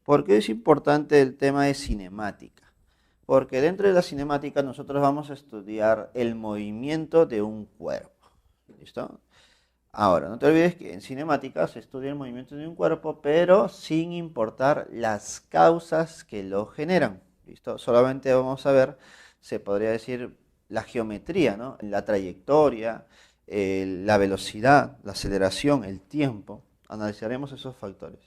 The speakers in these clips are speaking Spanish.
¿Por qué es importante el tema de cinemática? Porque dentro de la cinemática nosotros vamos a estudiar el movimiento de un cuerpo. ¿Listo? Ahora, no te olvides que en cinemática se estudia el movimiento de un cuerpo, pero sin importar las causas que lo generan. ¿Listo? Solamente vamos a ver, se podría decir, la geometría, ¿no? La trayectoria, la velocidad, la aceleración, el tiempo. Analizaremos esos factores.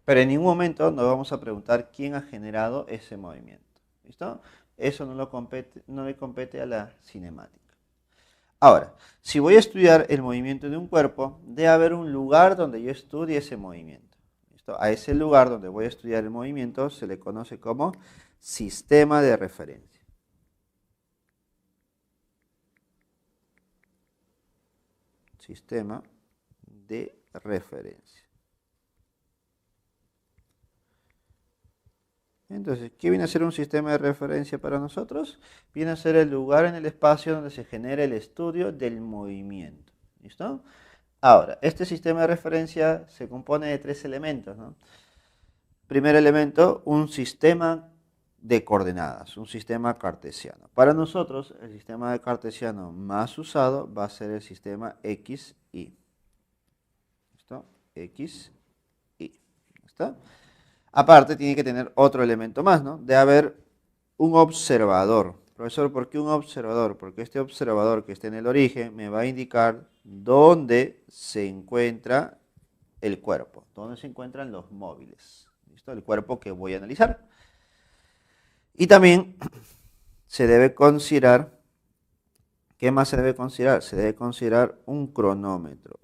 Pero en ningún momento nos vamos a preguntar quién ha generado ese movimiento. ¿Listo? Eso no le compete a la cinemática. Ahora, si voy a estudiar el movimiento de un cuerpo, debe haber un lugar donde yo estudie ese movimiento. ¿Listo? A ese lugar donde voy a estudiar el movimiento se le conoce como sistema de referencia. Sistema de referencia. Entonces, ¿qué viene a ser un sistema de referencia para nosotros? Viene a ser el lugar en el espacio donde se genera el estudio del movimiento. ¿Listo? Ahora, este sistema de referencia se compone de tres elementos, ¿no? Primer elemento, un sistema de coordenadas, un sistema cartesiano. Para nosotros, el sistema de cartesiano más usado va a ser el sistema XY. ¿Listo? XY. ¿Listo? Aparte, tiene que tener otro elemento más, ¿no? De haber un observador. Profesor, ¿por qué un observador? Porque este observador que está en el origen me va a indicar dónde se encuentra el cuerpo, dónde se encuentran los móviles. ¿Listo? El cuerpo que voy a analizar. Y también se debe considerar, ¿qué más se debe considerar? Se debe considerar un cronómetro.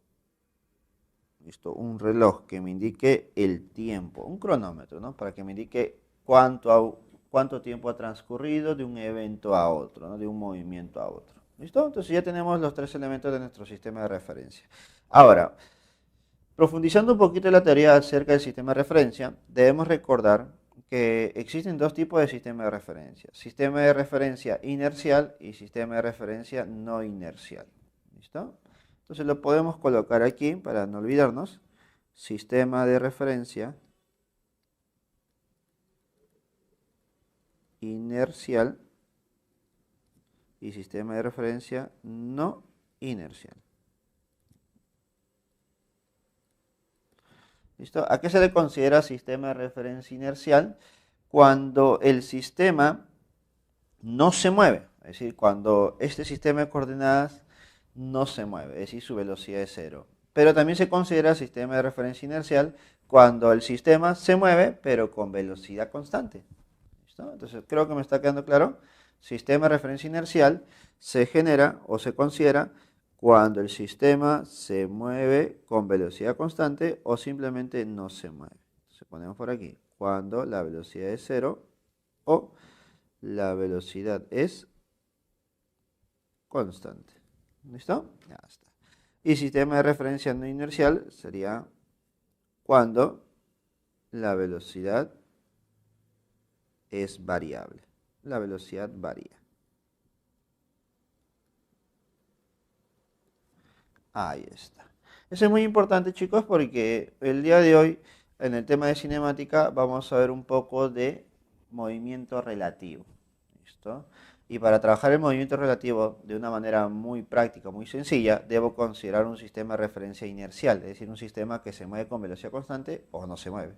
¿Listo? Un reloj que me indique el tiempo, un cronómetro, ¿no? Para que me indique cuánto tiempo ha transcurrido de un evento a otro, ¿no? De un movimiento a otro. ¿Listo? Entonces ya tenemos los tres elementos de nuestro sistema de referencia. Ahora, profundizando un poquito en la teoría acerca del sistema de referencia, debemos recordar que existen dos tipos de sistema de referencia. Sistema de referencia inercial y sistema de referencia no inercial. ¿Listo? Entonces lo podemos colocar aquí para no olvidarnos. Sistema de referencia inercial y sistema de referencia no inercial. ¿Listo? ¿A qué se le considera sistema de referencia inercial? Cuando el sistema no se mueve, es decir, cuando este sistema de coordenadas no se mueve, es decir, su velocidad es cero. Pero también se considera sistema de referencia inercial cuando el sistema se mueve, pero con velocidad constante. ¿Listo? Entonces, creo que me está quedando claro. Sistema de referencia inercial se genera o se considera cuando el sistema se mueve con velocidad constante o simplemente no se mueve. Entonces, ponemos por aquí, cuando la velocidad es cero o la velocidad es constante. ¿Listo? Ya está. Y sistema de referencia no inercial sería cuando la velocidad es variable. La velocidad varía. Ahí está. Eso es muy importante, chicos, porque el día de hoy, en el tema de cinemática, vamos a ver un poco de movimiento relativo. ¿Listo? Y para trabajar el movimiento relativo de una manera muy práctica, muy sencilla, debo considerar un sistema de referencia inercial, es decir, un sistema que se mueve con velocidad constante o no se mueve.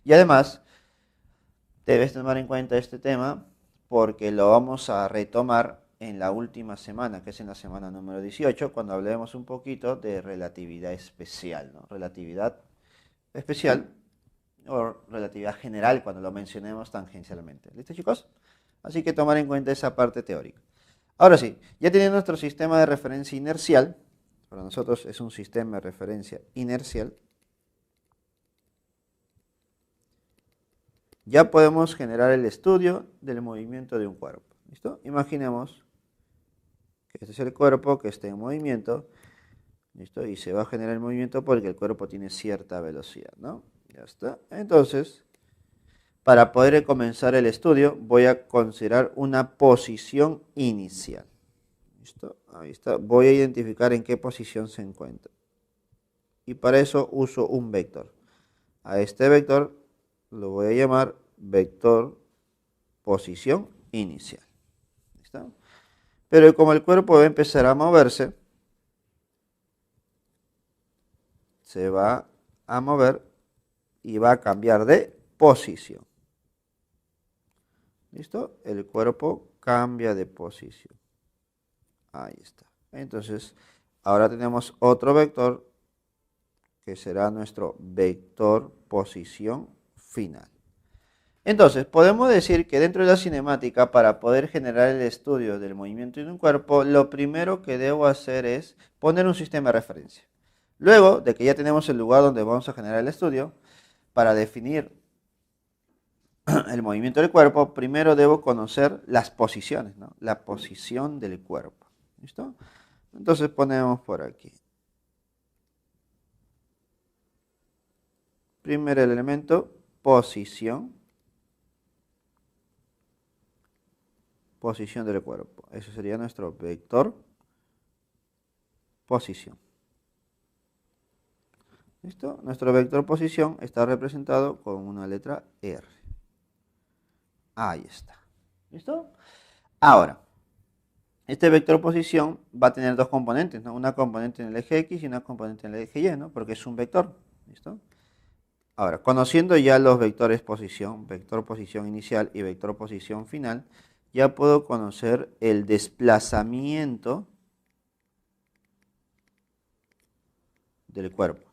Y además, debes tomar en cuenta este tema porque lo vamos a retomar en la última semana, que es en la semana número 18, cuando hablemos un poquito de relatividad especial, ¿no? Relatividad especial o relatividad general cuando lo mencionemos tangencialmente. ¿Listo, chicos? Así que tomar en cuenta esa parte teórica. Ahora sí, ya teniendo nuestro sistema de referencia inercial, para nosotros es un sistema de referencia inercial, ya podemos generar el estudio del movimiento de un cuerpo. ¿Listo? Imaginemos que este es el cuerpo que está en movimiento. ¿Listo? Y se va a generar el movimiento porque el cuerpo tiene cierta velocidad, ¿no? Ya está. Entonces, para poder comenzar el estudio, voy a considerar una posición inicial. ¿Listo? Ahí está. Voy a identificar en qué posición se encuentra. Y para eso uso un vector. A este vector lo voy a llamar vector posición inicial. ¿Listo? Pero como el cuerpo va a empezar a moverse, se va a mover y va a cambiar de posición. ¿Listo? El cuerpo cambia de posición. Ahí está. Entonces, ahora tenemos otro vector que será nuestro vector posición final. Entonces, podemos decir que dentro de la cinemática, para poder generar el estudio del movimiento de un cuerpo, lo primero que debo hacer es poner un sistema de referencia. Luego de que ya tenemos el lugar donde vamos a generar el estudio, para definir el movimiento del cuerpo, primero debo conocer las posiciones, ¿no? La posición del cuerpo. ¿Listo? Entonces ponemos por aquí. Primer elemento, posición. Posición del cuerpo. Eso sería nuestro vector posición. ¿Listo? Nuestro vector posición está representado con una letra R. Ahí está. ¿Listo? Ahora, este vector posición va a tener dos componentes, ¿no? Una componente en el eje X y una componente en el eje Y, ¿no? Porque es un vector. ¿Listo? Ahora, conociendo ya los vector posición inicial y vector posición final, ya puedo conocer el desplazamiento del cuerpo.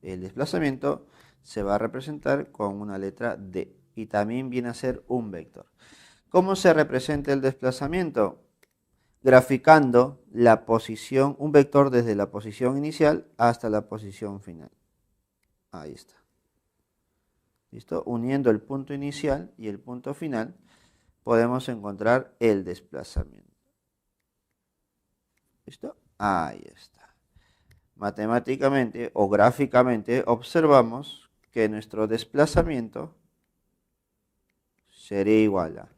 El desplazamiento se va a representar con una letra D y también viene a ser un vector. ¿Cómo se representa el desplazamiento? Graficando la posición, un vector desde la posición inicial hasta la posición final. Ahí está. ¿Listo? Uniendo el punto inicial y el punto final, podemos encontrar el desplazamiento. ¿Listo? Ahí está. Matemáticamente o gráficamente observamos que nuestro desplazamiento sería igual a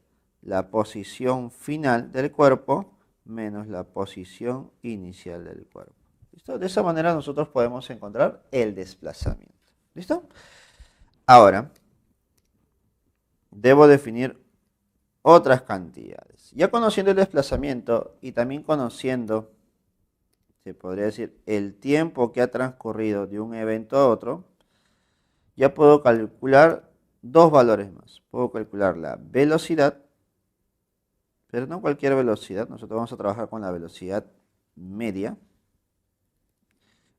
la posición final del cuerpo menos la posición inicial del cuerpo. ¿Listo? De esa manera nosotros podemos encontrar el desplazamiento. ¿Listo? Ahora, debo definir otras cantidades. Ya conociendo el desplazamiento y también conociendo, se podría decir, el tiempo que ha transcurrido de un evento a otro, ya puedo calcular dos valores más. Puedo calcular la velocidad, pero no cualquier velocidad. Nosotros vamos a trabajar con la velocidad media.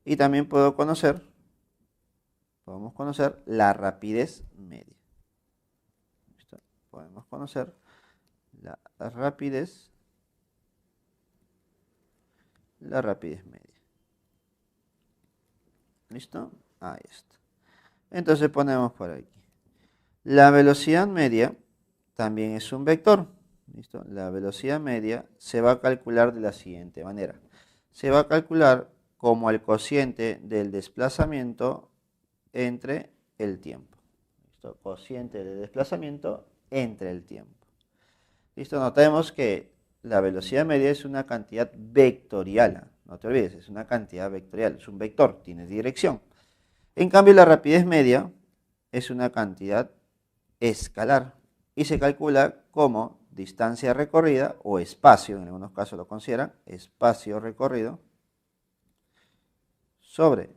Y también podemos conocer la rapidez media. ¿Listo? Podemos conocer la rapidez media. ¿Listo? Ahí está. Entonces ponemos por aquí. La velocidad media también es un vector. ¿Listo? La velocidad media se va a calcular de la siguiente manera. Se va a calcular como el cociente del desplazamiento entre el tiempo. ¿Listo? Cociente de desplazamiento entre el tiempo. ¿Listo? Notemos que la velocidad media es una cantidad vectorial. No te olvides, es una cantidad vectorial. Es un vector, tiene dirección. En cambio, la rapidez media es una cantidad escalar y se calcula como distancia recorrida o espacio, en algunos casos lo consideran, espacio recorrido sobre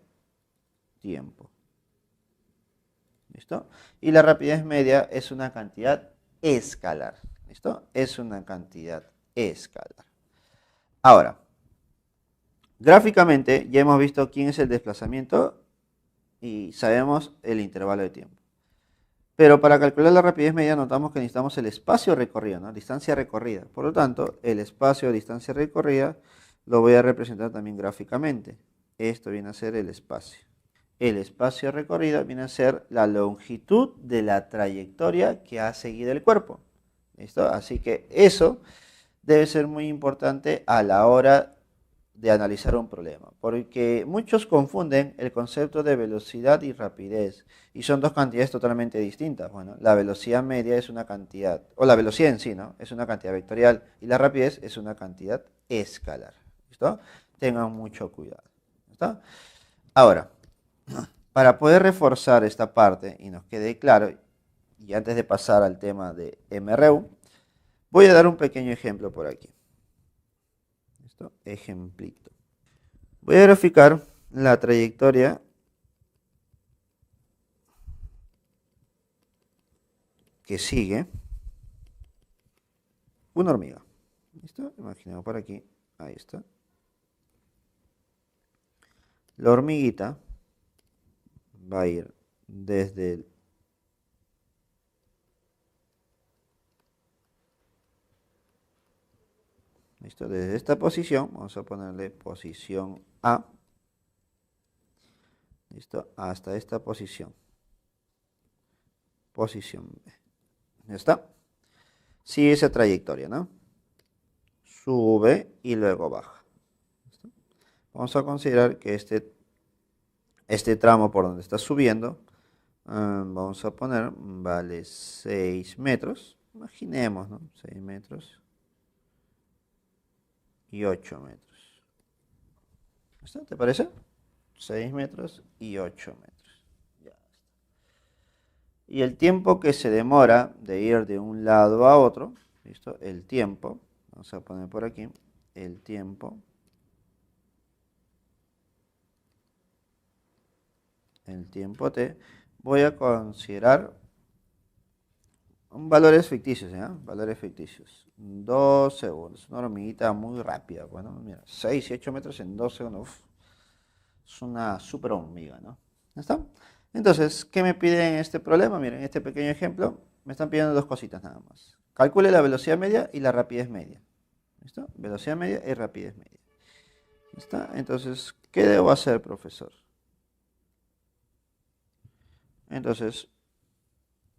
tiempo. ¿Listo? Y la rapidez media es una cantidad escalar. ¿Listo? Es una cantidad escalar. Ahora, gráficamente ya hemos visto quién es el desplazamiento y sabemos el intervalo de tiempo. Pero para calcular la rapidez media notamos que necesitamos el espacio recorrido, ¿no? Distancia recorrida. Por lo tanto, el espacio o distancia recorrida lo voy a representar también gráficamente. Esto viene a ser el espacio. El espacio recorrido viene a ser la longitud de la trayectoria que ha seguido el cuerpo. ¿Listo? Así que eso debe ser muy importante a la hora de analizar un problema, porque muchos confunden el concepto de velocidad y rapidez, y son dos cantidades totalmente distintas. Bueno, la velocidad media es una cantidad, o la velocidad en sí, ¿no? Es una cantidad vectorial, y la rapidez es una cantidad escalar. ¿Listo? Tengan mucho cuidado. ¿Listo? Ahora, para poder reforzar esta parte y nos quede claro, y antes de pasar al tema de MRU, voy a dar un pequeño ejemplo por aquí. ¿Listo? Ejemplito. Voy a graficar la trayectoria que sigue una hormiga. ¿Listo? Imaginemos por aquí. Ahí está. La hormiguita va a ir desde el ¿listo? Desde esta posición, vamos a ponerle posición A, ¿listo? Hasta esta posición. Posición B. ¿Ya está? Sigue esa trayectoria, ¿no? Sube y luego baja. ¿Listo? Vamos a considerar que este tramo por donde está subiendo, vamos a poner, vale 6 metros. Imaginemos, ¿no? 6 metros y 8 metros. ¿Listo? ¿Te parece? 6 metros y 8 metros. Ya está. Y el tiempo que se demora de ir de un lado a otro, ¿listo? El tiempo, vamos a poner por aquí, el tiempo t, voy a considerar valores ficticios, ¿ya? Valores ficticios. 2 segundos, una hormiguita muy rápida. Bueno, mira, 6 y 8 metros en 2 segundos. Uf, es una super hormiga, ¿no? ¿Ya está? Entonces, ¿qué me piden en este problema? Miren, en este pequeño ejemplo, me están pidiendo dos cositas nada más. Calcule la velocidad media y la rapidez media. ¿Listo? Velocidad media y rapidez media. ¿Está? Entonces, ¿qué debo hacer, profesor? Entonces,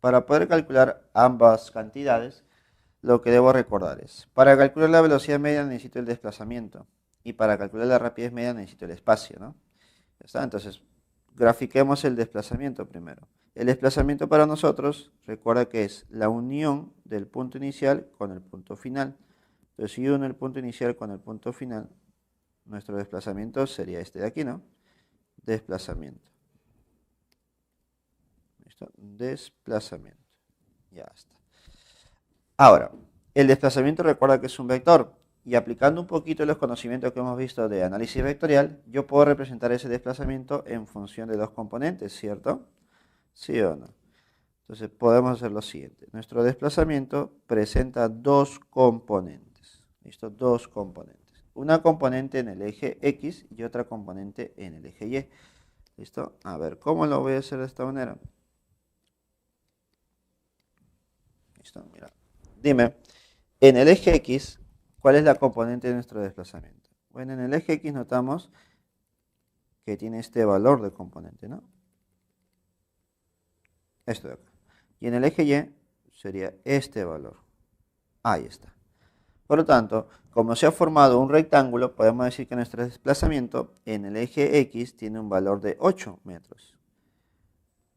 para poder calcular ambas cantidades, lo que debo recordar es, para calcular la velocidad media necesito el desplazamiento y para calcular la rapidez media necesito el espacio, ¿no? ¿Ya está? Entonces, grafiquemos el desplazamiento primero. El desplazamiento para nosotros, recuerda que es la unión del punto inicial con el punto final. Entonces, si uno el punto inicial con el punto final, nuestro desplazamiento sería este de aquí, ¿no? Desplazamiento. ¿Listo? Desplazamiento. Ya está. Ahora, el desplazamiento recuerda que es un vector. Y aplicando un poquito los conocimientos que hemos visto de análisis vectorial, yo puedo representar ese desplazamiento en función de dos componentes, ¿cierto? ¿Sí o no? Entonces podemos hacer lo siguiente. Nuestro desplazamiento presenta dos componentes. ¿Listo? Dos componentes. Una componente en el eje X y otra componente en el eje Y. ¿Listo? A ver, ¿cómo lo voy a hacer de esta manera? ¿Listo? Mira. Dime, en el eje X, ¿cuál es la componente de nuestro desplazamiento? Bueno, en el eje X notamos que tiene este valor de componente, ¿no? Esto de acá. Y en el eje Y sería este valor. Ahí está. Por lo tanto, como se ha formado un rectángulo, podemos decir que nuestro desplazamiento en el eje X tiene un valor de 8 metros.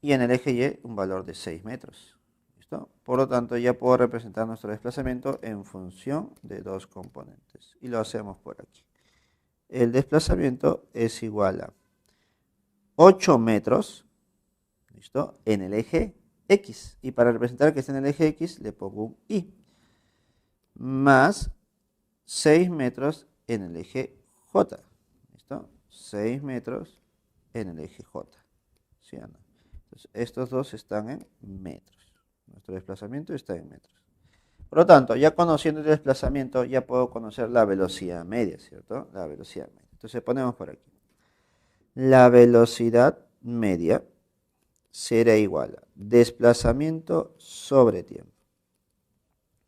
Y en el eje Y un valor de 6 metros. ¿Listo? Por lo tanto, ya puedo representar nuestro desplazamiento en función de dos componentes. Y lo hacemos por aquí. El desplazamiento es igual a 8 metros, ¿listo? En el eje X. Y para representar que está en el eje X, le pongo un Y. Más 6 metros en el eje J. ¿Listo? 6 metros en el eje J. ¿Sí o no? Entonces, estos dos están en metros. Nuestro desplazamiento está en metros. Por lo tanto, ya conociendo el desplazamiento, ya puedo conocer la velocidad media, ¿cierto? La velocidad media. Entonces ponemos por aquí. La velocidad media será igual a desplazamiento sobre tiempo.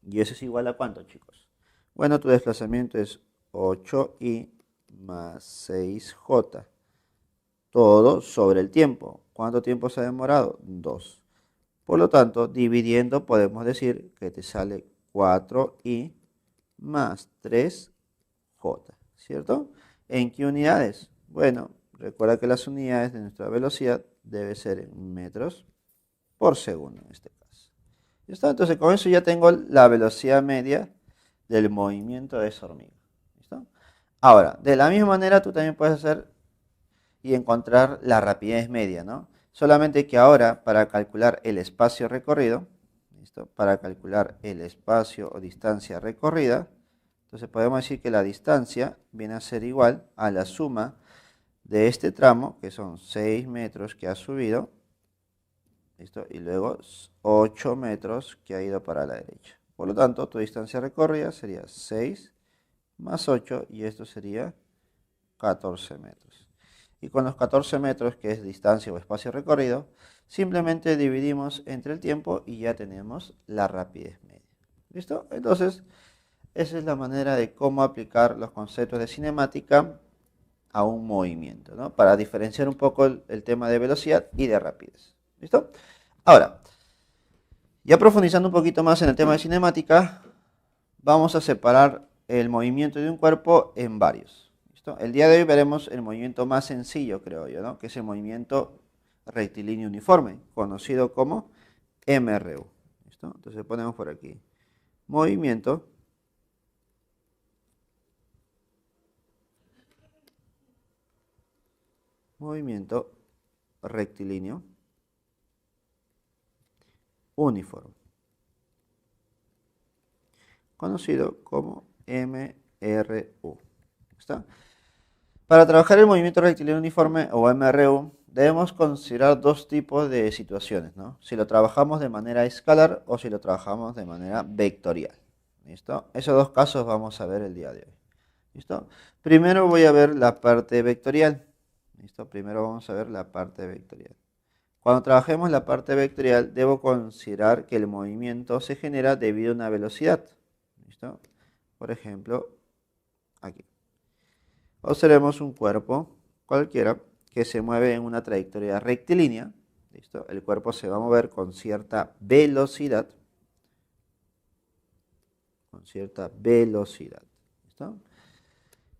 ¿Y eso es igual a cuánto, chicos? Bueno, tu desplazamiento es 8i más 6j. Todo sobre el tiempo. ¿Cuánto tiempo se ha demorado? 2. Por lo tanto, dividiendo podemos decir que te sale 4i más 3j, ¿cierto? ¿En qué unidades? Bueno, recuerda que las unidades de nuestra velocidad deben ser en metros por segundo en este caso. ¿Ya está? Entonces con eso ya tengo la velocidad media del movimiento de esa hormiga. ¿Listo? Ahora, de la misma manera tú también puedes hacer y encontrar la rapidez media, ¿no? Solamente que ahora, para calcular el espacio recorrido, ¿listo? Para calcular el espacio o distancia recorrida, entonces podemos decir que la distancia viene a ser igual a la suma de este tramo, que son 6 metros que ha subido, ¿listo? Y luego 8 metros que ha ido para la derecha. Por lo tanto, tu distancia recorrida sería 6 más 8 y esto sería 14 metros. Y con los 14 metros, que es distancia o espacio recorrido, simplemente dividimos entre el tiempo y ya tenemos la rapidez media. ¿Listo? Entonces, esa es la manera de cómo aplicar los conceptos de cinemática a un movimiento, ¿no? Para diferenciar un poco el tema de velocidad y de rapidez. ¿Listo? Ahora, ya profundizando un poquito más en el tema de cinemática, vamos a separar el movimiento de un cuerpo en varios. ¿Listo? El día de hoy veremos el movimiento más sencillo, creo yo, ¿no? Que es el movimiento rectilíneo uniforme, conocido como MRU. ¿Listo? Entonces ponemos por aquí movimiento rectilíneo uniforme, conocido como MRU. ¿Está? Para trabajar el movimiento rectilíneo uniforme o MRU, debemos considerar dos tipos de situaciones, ¿no? Si lo trabajamos de manera escalar o si lo trabajamos de manera vectorial. ¿Listo? Esos dos casos vamos a ver el día de hoy. ¿Listo? Primero voy a ver la parte vectorial. ¿Listo? Primero vamos a ver la parte vectorial. Cuando trabajemos la parte vectorial, debo considerar que el movimiento se genera debido a una velocidad. ¿Listo? Por ejemplo, aquí. Observemos un cuerpo cualquiera que se mueve en una trayectoria rectilínea. ¿Listo? El cuerpo se va a mover con cierta velocidad. Con cierta velocidad. ¿Listo?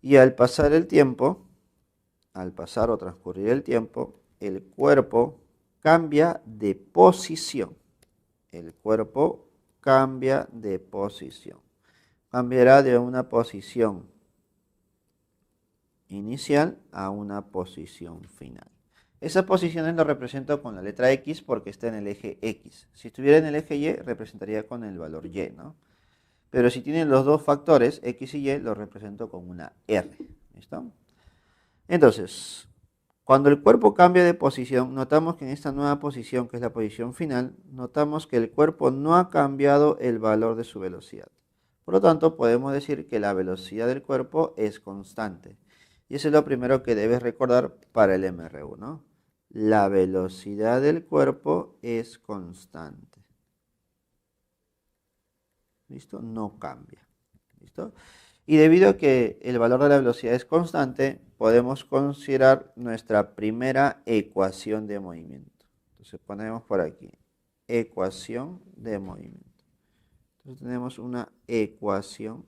Y al pasar el tiempo, al pasar o transcurrir el tiempo, el cuerpo cambia de posición. El cuerpo cambia de posición. Cambiará de una posición inicial a una posición final. Esas posiciones lo represento con la letra X porque está en el eje X. Si estuviera en el eje Y, representaría con el valor Y, ¿no? Pero si tienen los dos factores, X y Y, lo represento con una R. ¿Listo? Entonces, cuando el cuerpo cambia de posición, notamos que en esta nueva posición, que es la posición final, notamos que el cuerpo no ha cambiado el valor de su velocidad. Por lo tanto, podemos decir que la velocidad del cuerpo es constante. Y eso es lo primero que debes recordar para el MRU, ¿no? La velocidad del cuerpo es constante. ¿Listo? No cambia. ¿Listo? Y debido a que el valor de la velocidad es constante, podemos considerar nuestra primera ecuación de movimiento. Entonces ponemos por aquí, ecuación de movimiento. Entonces tenemos una ecuación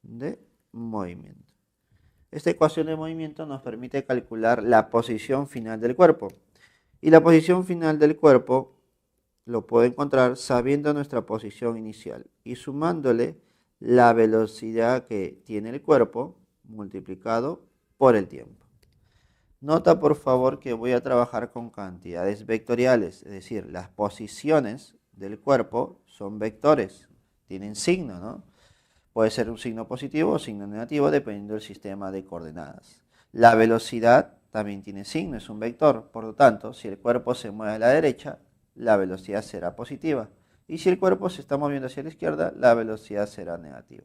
de movimiento. Esta ecuación de movimiento nos permite calcular la posición final del cuerpo. Y la posición final del cuerpo lo puedo encontrar sabiendo nuestra posición inicial y sumándole la velocidad que tiene el cuerpo multiplicado por el tiempo. Nota por favor que voy a trabajar con cantidades vectoriales, es decir, las posiciones del cuerpo son vectores, tienen signo, ¿no? Puede ser un signo positivo o signo negativo dependiendo del sistema de coordenadas. La velocidad también tiene signo, es un vector, por lo tanto, si el cuerpo se mueve a la derecha, la velocidad será positiva. Y si el cuerpo se está moviendo hacia la izquierda, la velocidad será negativa.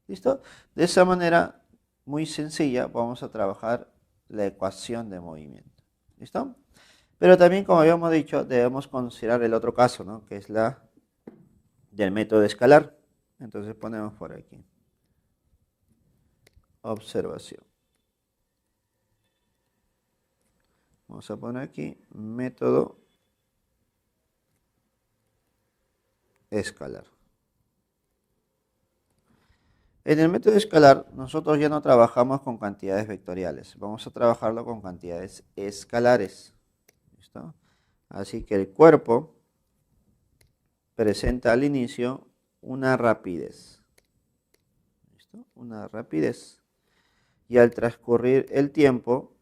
¿Listo? De esa manera, muy sencilla, vamos a trabajar la ecuación de movimiento. ¿Listo? Pero también, como habíamos dicho, debemos considerar el otro caso, ¿no? Que es la del método escalar. Entonces ponemos por aquí. Observación. Vamos a poner aquí método escalar. En el método escalar, nosotros ya no trabajamos con cantidades vectoriales. Vamos a trabajarlo con cantidades escalares. ¿Listo? Así que el cuerpo presenta al inicio una rapidez. ¿Listo? Una rapidez. Y al transcurrir el tiempo,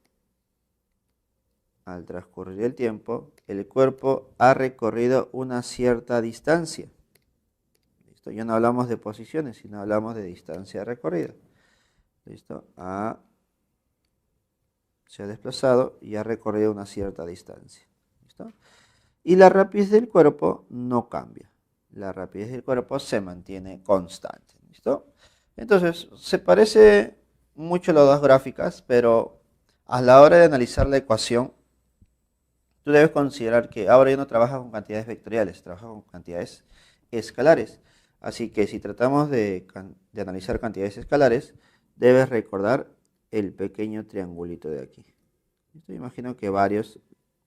el cuerpo ha recorrido una cierta distancia. ¿Listo? Ya no hablamos de posiciones, sino hablamos de distancia recorrida. ¿Listo? Se ha desplazado y ha recorrido una cierta distancia. ¿Listo? Y la rapidez del cuerpo no cambia. La rapidez del cuerpo se mantiene constante. ¿Listo? Entonces, se parece mucho las dos gráficas, pero a la hora de analizar la ecuación, tú debes considerar que ahora ya no trabajas con cantidades vectoriales, trabajas con cantidades escalares. Así que si tratamos de analizar cantidades escalares, debes recordar el pequeño triangulito de aquí. ¿Listo? Imagino que varios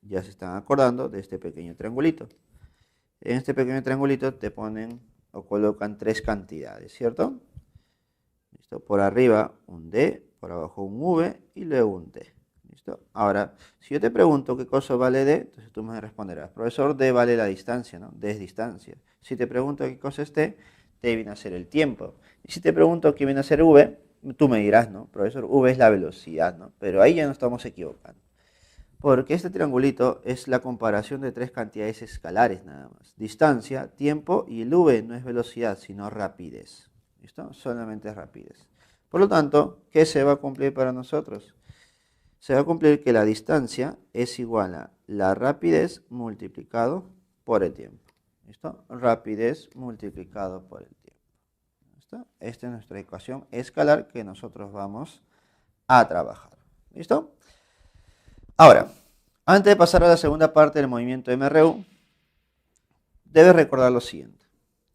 ya se están acordando de este pequeño triangulito. En este pequeño triangulito te ponen o colocan tres cantidades, ¿cierto? ¿Listo? Por arriba un D, por abajo un V y luego un T. ¿Listo? Ahora, si yo te pregunto qué cosa vale D, entonces tú me responderás, profesor, D vale la distancia, ¿no? D es distancia. Si te pregunto qué cosa es T, T viene a ser el tiempo. Y si te pregunto qué viene a ser V, tú me dirás, ¿no? Profesor, V es la velocidad, ¿no? Pero ahí ya nos estamos equivocando. Porque este triangulito es la comparación de tres cantidades escalares nada más. Distancia, tiempo y el V no es velocidad, sino rapidez. ¿Listo? Solamente es rapidez. Por lo tanto, ¿qué se va a cumplir para nosotros? Se va a cumplir que la distancia es igual a la rapidez multiplicado por el tiempo. ¿Listo? Rapidez multiplicado por el tiempo. ¿Listo? Esta es nuestra ecuación escalar que nosotros vamos a trabajar. ¿Listo? Ahora, antes de pasar a la segunda parte del movimiento MRU, debes recordar lo siguiente.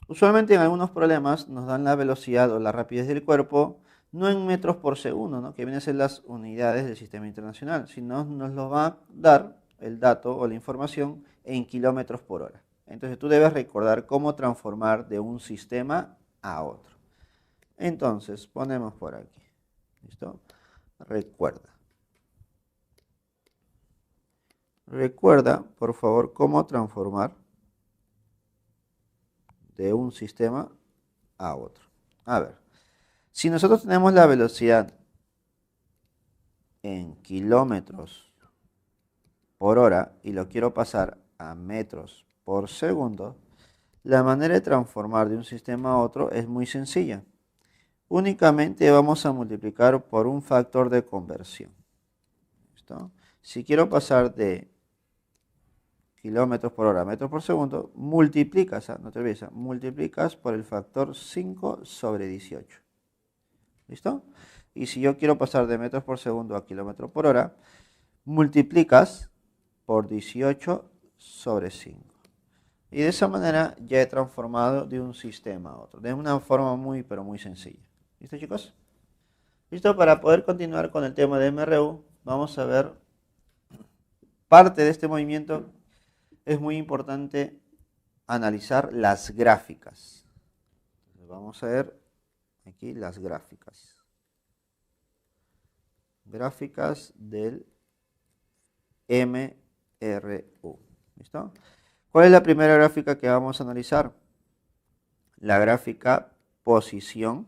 Usualmente en algunos problemas nos dan la velocidad o la rapidez del cuerpo no en metros por segundo, ¿no? Que vienen a ser las unidades del sistema internacional, sino nos lo va a dar el dato o la información en kilómetros por hora. Entonces tú debes recordar cómo transformar de un sistema a otro. Entonces ponemos por aquí. ¿Listo? Recuerda, por favor, cómo transformar de un sistema a otro. A ver, si nosotros tenemos la velocidad en kilómetros por hora y lo quiero pasar a metros por segundo, la manera de transformar de un sistema a otro es muy sencilla. Únicamente vamos a multiplicar por un factor de conversión. ¿Listo? Si quiero pasar de kilómetros por hora a metros por segundo, multiplicas, no te olvides, multiplicas por el factor 5 sobre 18. ¿Listo? Y si yo quiero pasar de metros por segundo a kilómetros por hora, multiplicas por 18 sobre 5. Y de esa manera ya he transformado de un sistema a otro, de una forma muy, pero muy sencilla. ¿Listo, chicos? Listo, para poder continuar con el tema de MRU, vamos a ver parte de este movimiento. Es muy importante analizar las gráficas. Vamos a ver aquí las gráficas. Gráficas del MRU. ¿Listo? ¿Cuál es la primera gráfica que vamos a analizar? La gráfica posición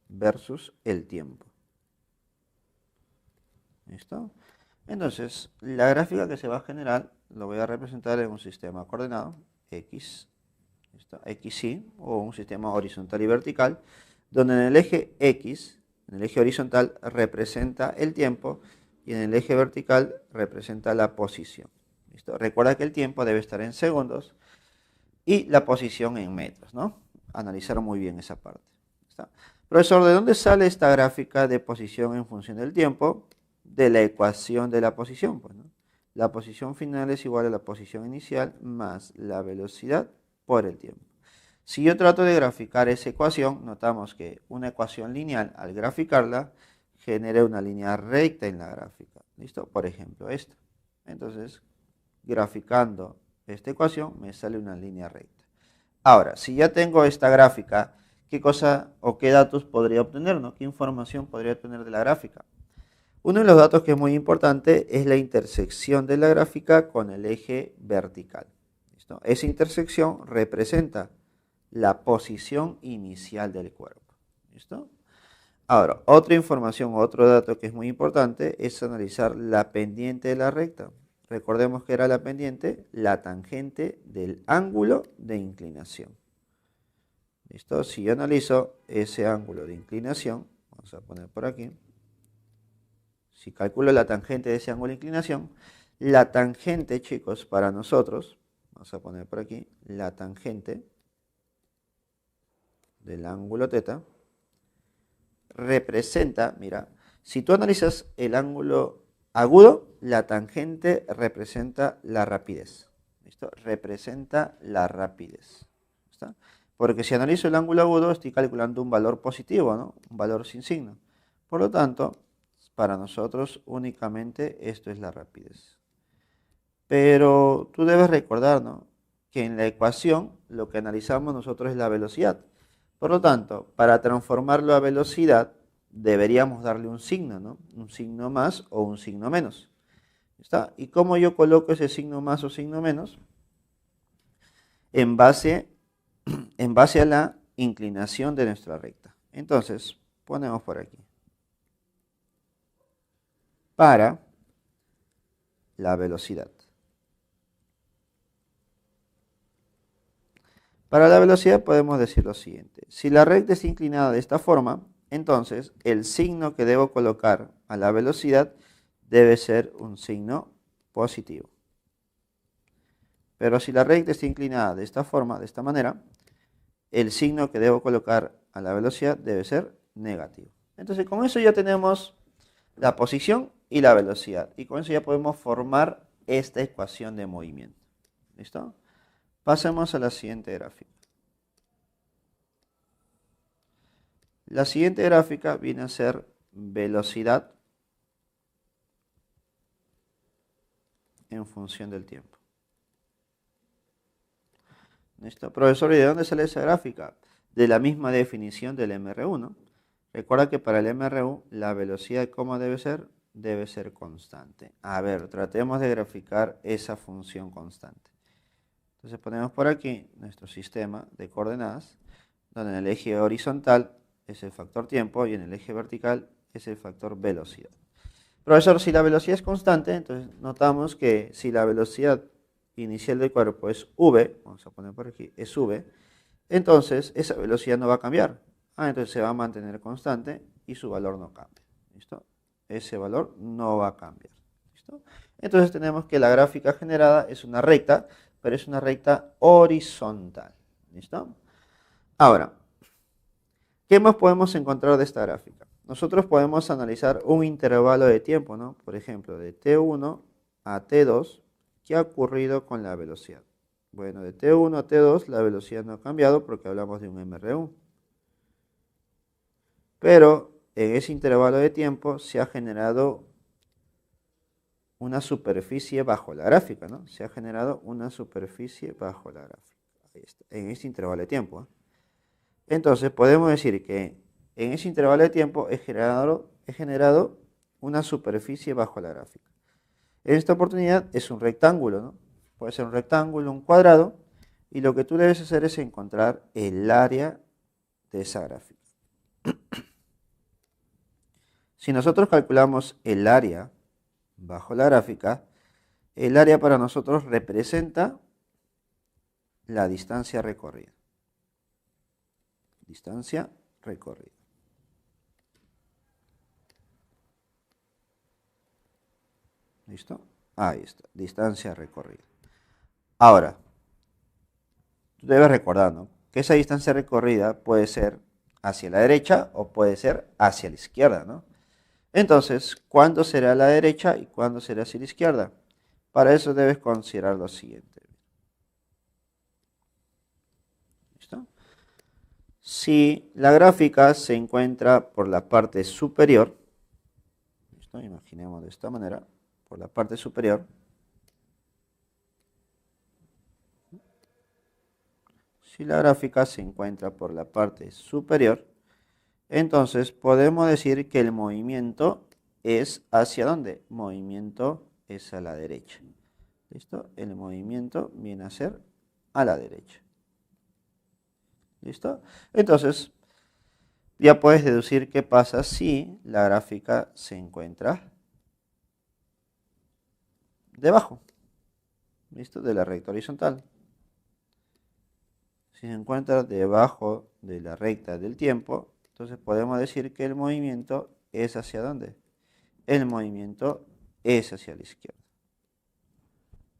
versus el tiempo. ¿Listo? Entonces, la gráfica que se va a generar lo voy a representar en un sistema coordenado X, ¿listo? XY, o un sistema horizontal y vertical, donde en el eje X, en el eje horizontal, representa el tiempo y en el eje vertical representa la posición. ¿Listo? Recuerda que el tiempo debe estar en segundos y la posición en metros, ¿no? Analizar muy bien esa parte. ¿Está? Profesor, ¿de dónde sale esta gráfica de posición en función del tiempo? De la ecuación de la posición, pues, ¿no? La posición final es igual a la posición inicial más la velocidad por el tiempo. Si yo trato de graficar esa ecuación, notamos que una ecuación lineal, al graficarla, genera una línea recta en la gráfica. ¿Listo? Por ejemplo, esta. Entonces, graficando esta ecuación, me sale una línea recta. Ahora, si ya tengo esta gráfica, ¿qué cosa o qué datos podría obtener, ¿no? ¿Qué información podría obtener de la gráfica? Uno de los datos que es muy importante es la intersección de la gráfica con el eje vertical. ¿Listo? Esa intersección representa la posición inicial del cuerpo. ¿Listo? Ahora, otra información, otro dato que es muy importante es analizar la pendiente de la recta. Recordemos que era la pendiente, la tangente del ángulo de inclinación. ¿Listo? Si yo analizo ese ángulo de inclinación, vamos a poner por aquí, si calculo la tangente de ese ángulo de inclinación, la tangente, chicos, para nosotros, vamos a poner por aquí, la tangente del ángulo θ, representa, mira, si tú analizas el ángulo agudo, la tangente representa la rapidez. ¿Listo? Representa la rapidez. ¿Está? Porque si analizo el ángulo agudo, estoy calculando un valor positivo, ¿no? Un valor sin signo. Por lo tanto, para nosotros únicamente esto es la rapidez. Pero tú debes recordar, ¿no?, que en la ecuación lo que analizamos nosotros es la velocidad. Por lo tanto, para transformarlo a velocidad, deberíamos darle un signo, ¿no? Un signo más o un signo menos. ¿Está? ¿Y cómo yo coloco ese signo más o signo menos? En base, en base a la inclinación de nuestra recta. Entonces, ponemos por aquí. Para la velocidad. Para la velocidad podemos decir lo siguiente. Si la recta es inclinada de esta forma, entonces el signo que debo colocar a la velocidad debe ser un signo positivo. Pero si la recta está inclinada de esta forma, de esta manera, el signo que debo colocar a la velocidad debe ser negativo. Entonces con eso ya tenemos la posición y la velocidad. Y con eso ya podemos formar esta ecuación de movimiento. ¿Listo? Pasemos a la siguiente gráfica. La siguiente gráfica viene a ser velocidad en función del tiempo. ¿Listo? Profesor, ¿y de dónde sale esa gráfica? De la misma definición del MRU. Recuerda que para el MRU la velocidad, ¿cómo debe ser? Debe ser constante. A ver, tratemos de graficar esa función constante. Entonces ponemos por aquí nuestro sistema de coordenadas, donde en el eje horizontal es el factor tiempo y en el eje vertical es el factor velocidad. Profesor, si la velocidad es constante, entonces notamos que si la velocidad inicial del cuerpo es v, vamos a poner por aquí, es v, entonces esa velocidad no va a cambiar. Entonces se va a mantener constante y su valor no cambia. ¿Listo? Ese valor no va a cambiar. ¿Listo? Entonces tenemos que la gráfica generada es una recta, pero es una recta horizontal. ¿Listo? Ahora, ¿qué más podemos encontrar de esta gráfica? Nosotros podemos analizar un intervalo de tiempo, ¿no? Por ejemplo, de T1 a T2, ¿qué ha ocurrido con la velocidad? Bueno, de T1 a T2 la velocidad no ha cambiado porque hablamos de un MRU. Pero en ese intervalo de tiempo se ha generado una superficie bajo la gráfica, ¿no? Se ha generado una superficie bajo la gráfica. Ahí está, en ese intervalo de tiempo, ¿eh? Entonces podemos decir que en ese intervalo de tiempo he generado una superficie bajo la gráfica. En esta oportunidad es un rectángulo, ¿no? Puede ser un rectángulo, un cuadrado, y lo que tú debes hacer es encontrar el área de esa gráfica. Si nosotros calculamos el área bajo la gráfica, el área para nosotros representa la distancia recorrida. Distancia recorrida. ¿Listo? Ahí está, distancia recorrida. Ahora, tú debes recordar, ¿no?, que esa distancia recorrida puede ser hacia la derecha o puede ser hacia la izquierda, ¿no? Entonces, ¿cuándo será a la derecha y cuándo será hacia la izquierda? Para eso debes considerar lo siguiente. ¿Listo? Si la gráfica se encuentra por la parte superior, ¿listo?, imaginemos de esta manera, por la parte superior, si la gráfica se encuentra por la parte superior, entonces podemos decir que el movimiento es ¿hacia dónde? Movimiento es a la derecha. ¿Listo? El movimiento viene a ser a la derecha. ¿Listo? Entonces, ya puedes deducir qué pasa si la gráfica se encuentra debajo, ¿listo? De la recta horizontal. Si se encuentra debajo de la recta del tiempo, entonces podemos decir que el movimiento es ¿hacia dónde? El movimiento es hacia la izquierda.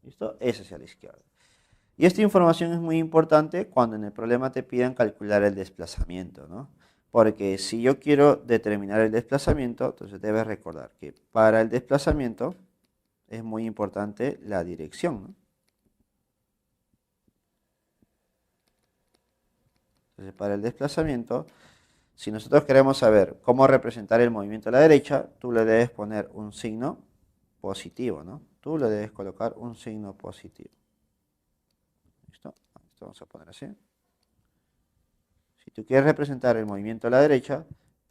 ¿Listo? Es hacia la izquierda. Y esta información es muy importante cuando en el problema te pidan calcular el desplazamiento, ¿no? Porque si yo quiero determinar el desplazamiento, entonces debes recordar que para el desplazamiento es muy importante la dirección, ¿no? Entonces, para el desplazamiento, si nosotros queremos saber cómo representar el movimiento a la derecha, tú le debes poner un signo positivo, ¿no? Tú le debes colocar un signo positivo. ¿Listo? Esto vamos a poner así. Si tú quieres representar el movimiento a la derecha,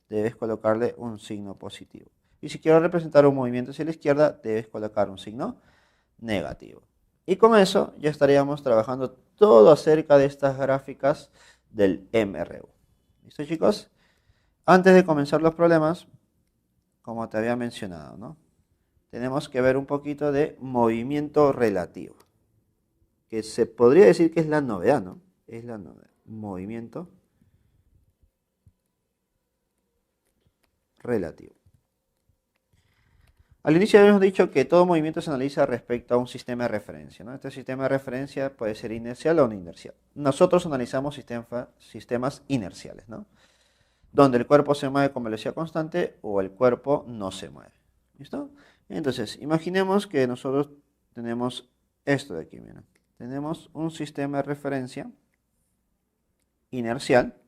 debes colocarle un signo positivo. Y si quiero representar un movimiento hacia la izquierda, debes colocar un signo negativo. Y con eso ya estaríamos trabajando todo acerca de estas gráficas del MRU. ¿Listo, chicos? Antes de comenzar los problemas, como te había mencionado, ¿no? Tenemos que ver un poquito de movimiento relativo, que se podría decir que es la novedad, ¿no? Es la novedad. Movimiento relativo. Al inicio habíamos dicho que todo movimiento se analiza respecto a un sistema de referencia, ¿no? Este sistema de referencia puede ser inercial o no inercial. Nosotros analizamos sistemas inerciales, ¿no? Donde el cuerpo se mueve con velocidad constante o el cuerpo no se mueve. ¿Listo? Entonces, imaginemos que nosotros tenemos esto de aquí, miren. Tenemos un sistema de referencia inercial,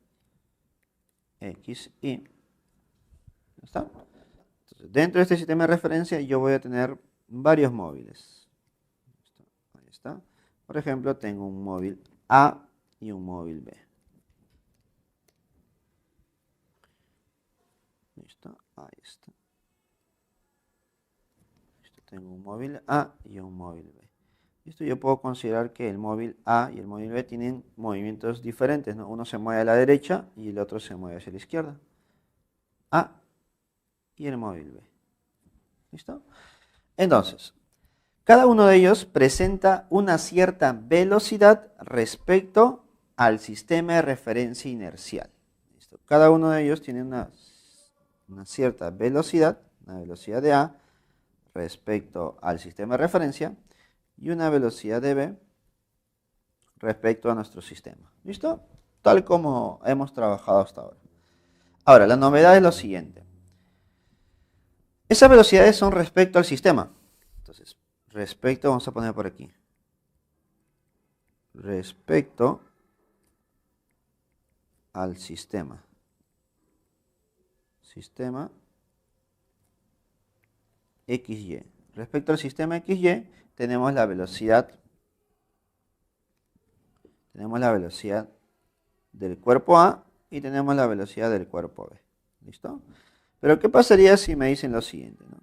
X, Y. ¿Está? Entonces, dentro de este sistema de referencia yo voy a tener varios móviles. Ahí está. Por ejemplo, tengo un móvil A y un móvil B. Listo, ahí está. Listo, tengo un móvil A y un móvil B. Listo, yo puedo considerar que el móvil A y el móvil B tienen movimientos diferentes, ¿no? Uno se mueve a la derecha y el otro se mueve hacia la izquierda. A y el móvil B. ¿Listo? Entonces, cada uno de ellos presenta una cierta velocidad respecto al sistema de referencia inercial. ¿Listo? Cada uno de ellos tiene una cierta velocidad, una velocidad de A respecto al sistema de referencia y una velocidad de B respecto a nuestro sistema. ¿Listo? Tal como hemos trabajado hasta ahora. Ahora, la novedad es lo siguiente. Esas velocidades son respecto al sistema. Entonces, respecto, vamos a poner por aquí. Respecto al sistema. Sistema XY. Respecto al sistema XY, tenemos la velocidad del cuerpo A y tenemos la velocidad del cuerpo B. ¿Listo? Pero ¿qué pasaría si me dicen lo siguiente, ¿no?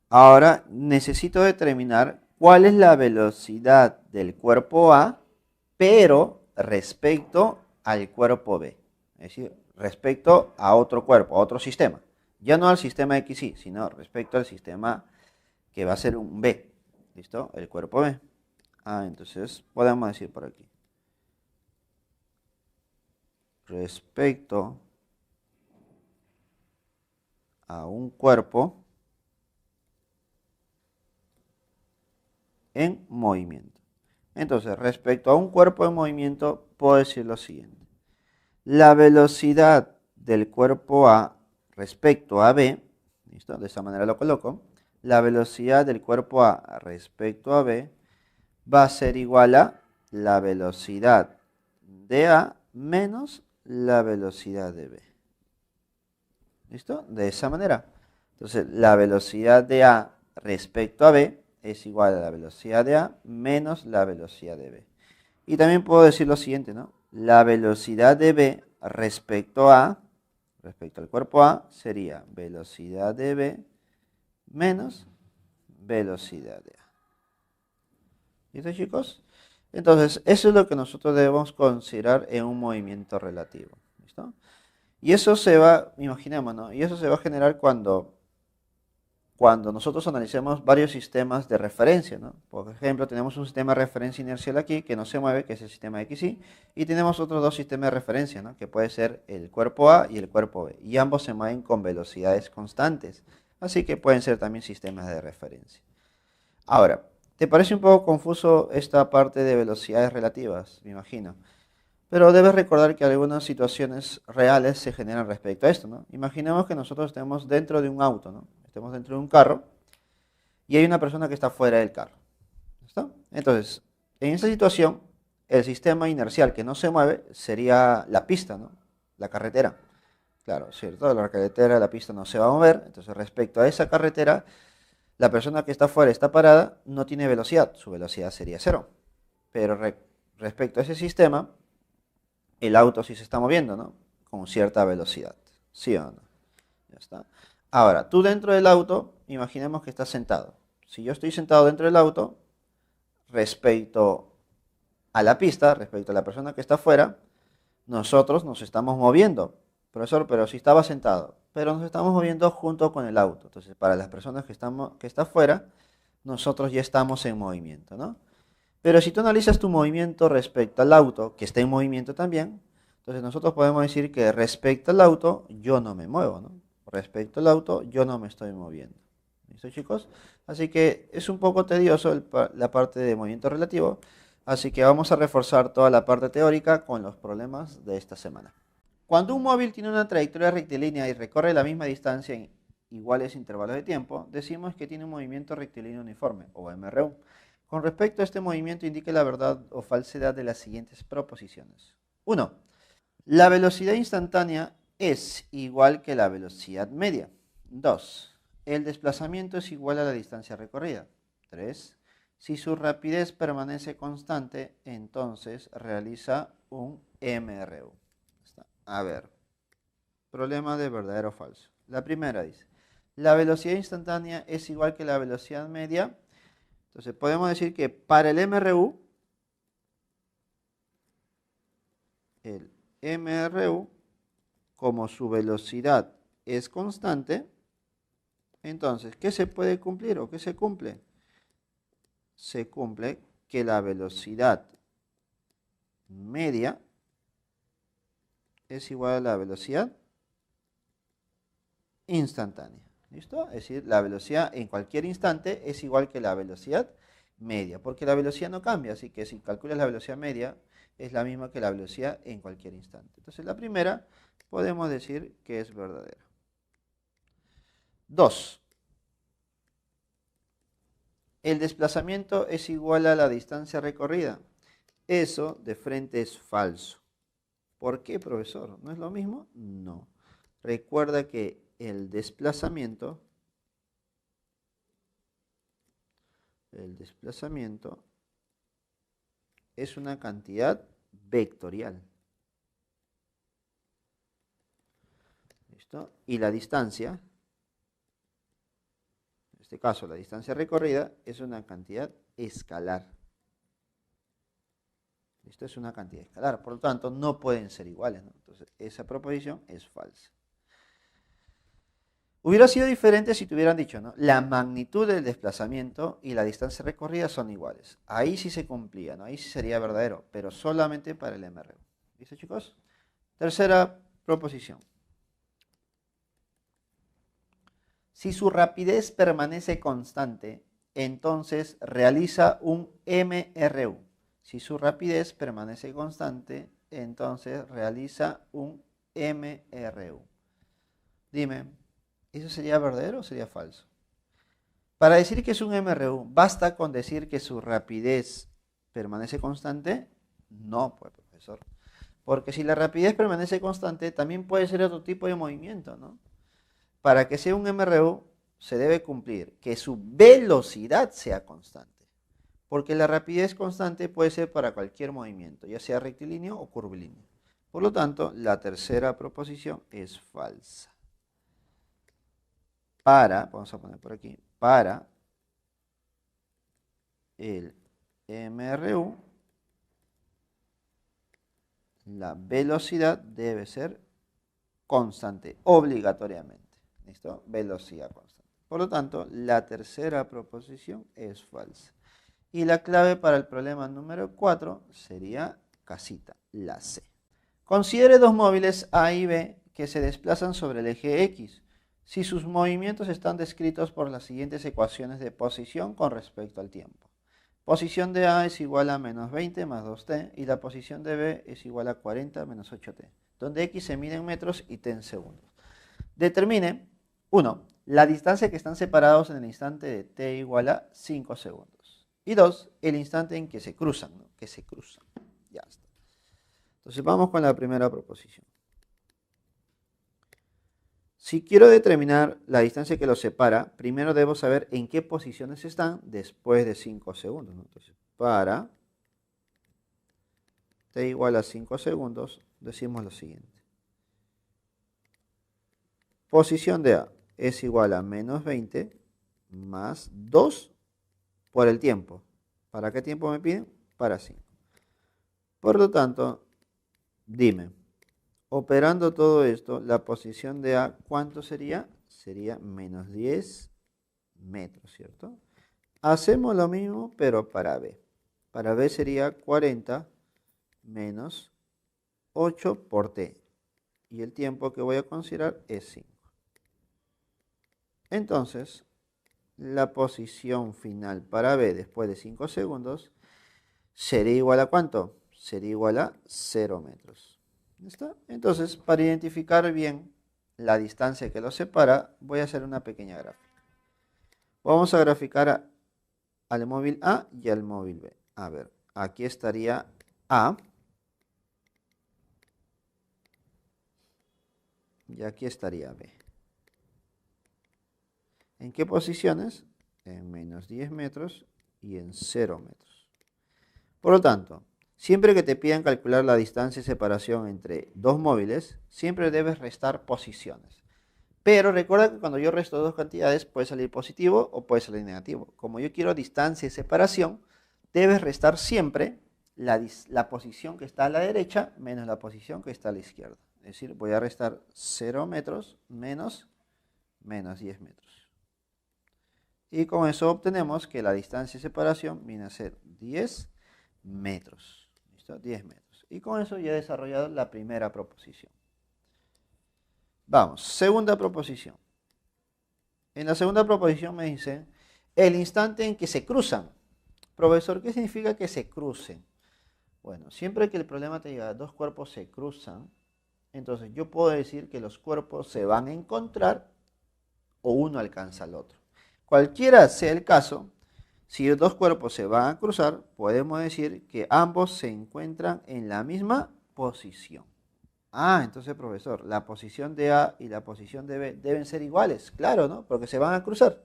Ahora necesito determinar cuál es la velocidad del cuerpo A, pero respecto al cuerpo B. Es decir, respecto a otro cuerpo, a otro sistema. Ya no al sistema XY, sino respecto al sistema que va a ser un B. ¿Listo? El cuerpo B. Entonces podemos decir por aquí. Respecto a un cuerpo en movimiento. Entonces, respecto a un cuerpo en movimiento, puedo decir lo siguiente. La velocidad del cuerpo A respecto a B, ¿listo? De esta manera lo coloco. La velocidad del cuerpo A respecto a B va a ser igual a la velocidad de A menos la velocidad de B. ¿Listo? De esa manera. Entonces, la velocidad de A respecto a B es igual a la velocidad de A menos la velocidad de B. Y también puedo decir lo siguiente, ¿no? La velocidad de B respecto al cuerpo A, sería velocidad de B menos velocidad de A. ¿Listo, chicos? Entonces, eso es lo que nosotros debemos considerar en un movimiento relativo. ¿Listo? Y eso se va, imaginemos, ¿no? Y eso se va a generar cuando nosotros analicemos varios sistemas de referencia, ¿no? Por ejemplo, tenemos un sistema de referencia inercial aquí que no se mueve, que es el sistema XY, y tenemos otros dos sistemas de referencia, ¿no? Que puede ser el cuerpo A y el cuerpo B, y ambos se mueven con velocidades constantes, así que pueden ser también sistemas de referencia. Ahora, ¿te parece un poco confuso esta parte de velocidades relativas? Me imagino. Pero debes recordar que algunas situaciones reales se generan respecto a esto, ¿no? Imaginemos que nosotros estemos dentro de un auto, ¿no? Estemos dentro de un carro y hay una persona que está fuera del carro. ¿Está? Entonces, en esa situación, el sistema inercial que no se mueve sería la pista, ¿no? La carretera. Claro, ¿cierto? La carretera, la pista no se va a mover. Entonces, respecto a esa carretera, la persona que está fuera, está parada, no tiene velocidad. Su velocidad sería cero. Pero respecto a ese sistema, el auto sí se está moviendo, ¿no? Con cierta velocidad. ¿Sí o no? Ya está. Ahora, tú dentro del auto, imaginemos que estás sentado. Si yo estoy sentado dentro del auto, respecto a la pista, respecto a la persona que está afuera, nosotros nos estamos moviendo. Profesor, pero si estaba sentado, pero nos estamos moviendo junto con el auto. Entonces, para las personas que está afuera, nosotros ya estamos en movimiento, ¿no? Pero si tú analizas tu movimiento respecto al auto, que está en movimiento también, entonces nosotros podemos decir que respecto al auto, yo no me muevo, ¿no? Respecto al auto, yo no me estoy moviendo. ¿Listo, chicos? Así que es un poco tedioso la parte de movimiento relativo, así que vamos a reforzar toda la parte teórica con los problemas de esta semana. Cuando un móvil tiene una trayectoria rectilínea y recorre la misma distancia en iguales intervalos de tiempo, decimos que tiene un movimiento rectilíneo uniforme, o MRU. Con respecto a este movimiento, indique la verdad o falsedad de las siguientes proposiciones. 1. La velocidad instantánea es igual que la velocidad media. 2. El desplazamiento es igual a la distancia recorrida. 3. Si su rapidez permanece constante, entonces realiza un MRU. A ver, problema de verdadero o falso. La primera dice, la velocidad instantánea es igual que la velocidad media. Entonces podemos decir que para el MRU, como su velocidad es constante, entonces, ¿qué se puede cumplir o qué se cumple? Se cumple que la velocidad media es igual a la velocidad instantánea. ¿Listo? Es decir, la velocidad en cualquier instante es igual que la velocidad media, porque la velocidad no cambia, así que si calculas la velocidad media, es la misma que la velocidad en cualquier instante. Entonces, la primera podemos decir que es verdadera. 2. El desplazamiento es igual a la distancia recorrida. Eso de frente es falso. ¿Por qué, profesor? ¿No es lo mismo? No. Recuerda que el desplazamiento es una cantidad vectorial. ¿Listo? Y la distancia, en este caso la distancia recorrida, es una cantidad escalar. ¿Listo? Es una cantidad escalar. Por lo tanto, no pueden ser iguales, ¿no? Entonces, esa proposición es falsa. Hubiera sido diferente si te hubieran dicho, ¿no? La magnitud del desplazamiento y la distancia recorrida son iguales. Ahí sí se cumplía, ¿no? Ahí sí sería verdadero, pero solamente para el MRU. ¿Listo, chicos? Tercera proposición. Si su rapidez permanece constante, entonces realiza un MRU. Si su rapidez permanece constante, entonces realiza un MRU. Dime, ¿eso sería verdadero o sería falso? Para decir que es un MRU, ¿basta con decir que su rapidez permanece constante? No, pues, profesor. Porque si la rapidez permanece constante, también puede ser otro tipo de movimiento, ¿no? Para que sea un MRU, se debe cumplir que su velocidad sea constante. Porque la rapidez constante puede ser para cualquier movimiento, ya sea rectilíneo o curvilíneo. Por lo tanto, la tercera proposición es falsa. Vamos a poner por aquí, para el MRU, la velocidad debe ser constante, obligatoriamente. ¿Listo? Velocidad constante. Por lo tanto, la tercera proposición es falsa. Y la clave para el problema número 4 sería casita, la C. Considere dos móviles A y B que se desplazan sobre el eje X, si sus movimientos están descritos por las siguientes ecuaciones de posición con respecto al tiempo. Posición de A es igual a menos 20 más 2t y la posición de B es igual a 40 menos 8t, donde X se mide en metros y t en segundos. Determine, 1, la distancia que están separados en el instante de t igual a 5 segundos. Y 2, el instante en que se cruzan, ¿no? Que se cruzan. Ya está. Entonces vamos con la primera proposición. Si quiero determinar la distancia que los separa, primero debo saber en qué posiciones están después de 5 segundos, ¿no? Entonces, para t igual a 5 segundos, decimos lo siguiente. Posición de A es igual a menos 20 más 2 por el tiempo. ¿Para qué tiempo me piden? Para 5. Por lo tanto, dime, operando todo esto, la posición de A, ¿cuánto sería? Sería menos 10 metros, ¿cierto? Hacemos lo mismo, pero para B. Para B sería 40 menos 8 por T. Y el tiempo que voy a considerar es 5. Entonces, la posición final para B después de 5 segundos sería igual a ¿cuánto? Sería igual a 0 metros. ¿Listo? Entonces, para identificar bien la distancia que los separa, voy a hacer una pequeña gráfica. Vamos a graficar al móvil A y al móvil B. A ver, aquí estaría A. Y aquí estaría B. ¿En qué posiciones? En menos 10 metros y en 0 metros. Por lo tanto, siempre que te pidan calcular la distancia de separación entre dos móviles, siempre debes restar posiciones. Pero recuerda que cuando yo resto dos cantidades puede salir positivo o puede salir negativo. Como yo quiero distancia de separación, debes restar siempre la posición que está a la derecha menos la posición que está a la izquierda. Es decir, voy a restar 0 metros menos 10 metros. Y con eso obtenemos que la distancia de separación viene a ser 10 metros. ¿Listo? 10 metros. Y con eso ya he desarrollado la primera proposición. Vamos, segunda proposición. En la segunda proposición me dice el instante en que se cruzan. Profesor, ¿qué significa que se crucen? Bueno, siempre que el problema te diga dos cuerpos se cruzan, entonces yo puedo decir que los cuerpos se van a encontrar o uno alcanza al otro. Cualquiera sea el caso, si los dos cuerpos se van a cruzar, podemos decir que ambos se encuentran en la misma posición. Ah, entonces, profesor, la posición de A y la posición de B deben ser iguales, claro, ¿no? Porque se van a cruzar.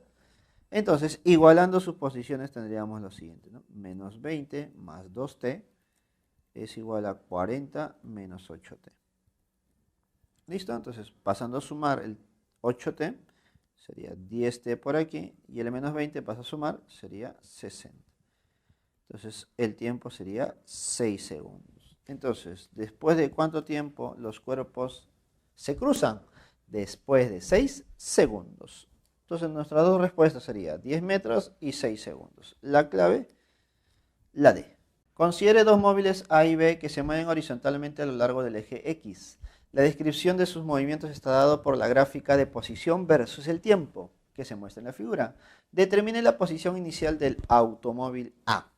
Entonces, igualando sus posiciones tendríamos lo siguiente, ¿no? Menos 20 más 2t es igual a 40 menos 8t. ¿Listo? Entonces, pasando a sumar el 8t, sería 10t por aquí, y el menos 20 pasa a sumar, sería 60. Entonces, el tiempo sería 6 segundos. Entonces, ¿después de cuánto tiempo los cuerpos se cruzan? Después de 6 segundos. Entonces, nuestras dos respuestas serían 10 metros y 6 segundos. La clave, la D. Considere dos móviles A y B que se mueven horizontalmente a lo largo del eje X. La descripción de sus movimientos está dado por la gráfica de posición versus el tiempo que se muestra en la figura. Determine la posición inicial del automóvil A.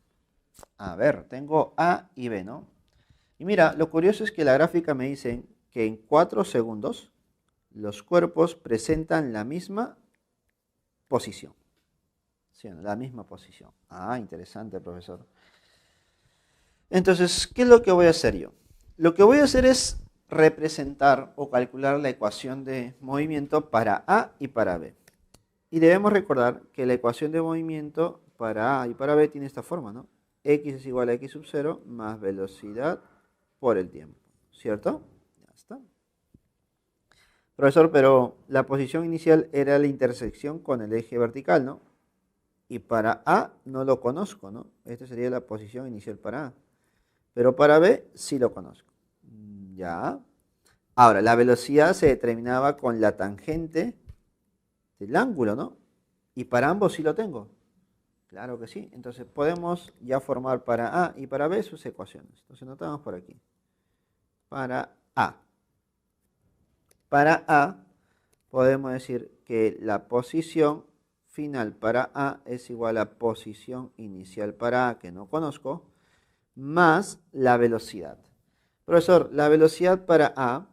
A ver, tengo A y B, ¿no? Y mira, lo curioso es que la gráfica me dice que en 4 segundos los cuerpos presentan la misma posición. ¿Sí? La misma posición. Ah, interesante, profesor. Entonces, ¿qué es lo que voy a hacer yo? Lo que voy a hacer es representar o calcular la ecuación de movimiento para A y para B. Y debemos recordar que la ecuación de movimiento para A y para B tiene esta forma, ¿no? X es igual a X sub 0 más velocidad por el tiempo, ¿cierto? Ya está. Profesor, pero la posición inicial era la intersección con el eje vertical, ¿no? Y para A no lo conozco, ¿no? Esta sería la posición inicial para A. Pero para B sí lo conozco. Ya. Ahora, la velocidad se determinaba con la tangente del ángulo, ¿no? Y para ambos sí lo tengo. Claro que sí. Entonces podemos ya formar para A y para B sus ecuaciones. Entonces notamos por aquí. Para A. Para A podemos decir que la posición final para A es igual a posición inicial para A, que no conozco, más la velocidad. Profesor, la velocidad para A